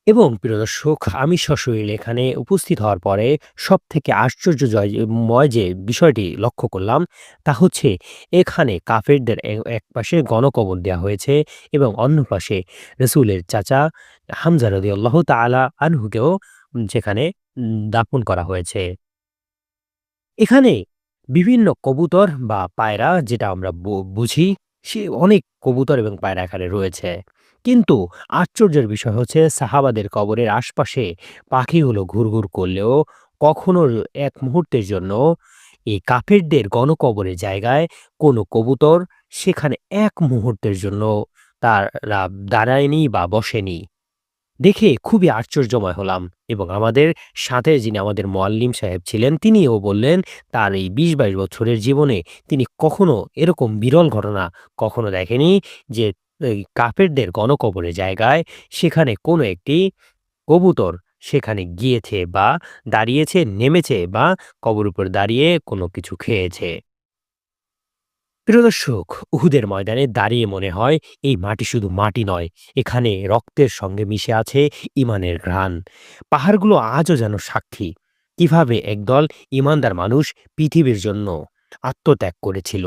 এবং প্রিয় দর্শক, আমি সশরীরে এখানে উপস্থিত হওয়ার পরে সবথেকে আশ্চর্যময় যে বিষয়টি লক্ষ্য করলাম, তা হচ্ছে এখানে কাফেরদের একপাশে গণকবর দেয়া হয়েছে এবং অন্য পাশে রাসূলের চাচা হামজা রাদিয়াল্লাহু তাআলা আনহুকেও যেখানে দাফন করা হয়েছে। এখানে বিভিন্ন কবুতর বা পায়রা যেটা আমরা বুঝি, সে অনেক কবুতর এবং পায়রা এখানে রয়েছে। কিন্তু আশ্চর্যের বিষয় হচ্ছে সাহাবাদের কবরের আশপাশে পাখিগুলো ঘুরঘুর করলেও কখনো এক মুহূর্তের জন্য এই কাফেরদের গণকবরের জায়গায় কোনো কবুতর সেখানে এক মুহূর্তের জন্য তারা দাঁড়ায়নি বা বসেনি। দেখে খুবই আশ্চর্যময় হলাম এবং আমাদের সাথে যিনি আমাদের মোয়াল্লিম সাহেব ছিলেন তিনিও বললেন তার এই ২০-২২ বছরের জীবনে তিনি কখনো এরকম বিরল ঘটনা কখনো দেখেনি যে এই কাফেরদের গণকবরের জায়গায় সেখানে কোনো একটি কবুতর সেখানে গিয়েছে বা দাঁড়িয়েছে, নেমেছে বা কবর উপর দাঁড়িয়ে কোনো কিছু খেয়েছে। প্রিয় দর্শক, উহুদের ময়দানে দাঁড়িয়ে মনে হয় এই মাটি শুধু মাটি নয়, এখানে রক্তের সঙ্গে মিশে আছে ইমানের ঘ্রাণ। পাহাড়গুলো আজও যেন সাক্ষী কিভাবে একদল ইমানদার মানুষ পৃথিবীর জন্য আত্মত্যাগ করেছিল।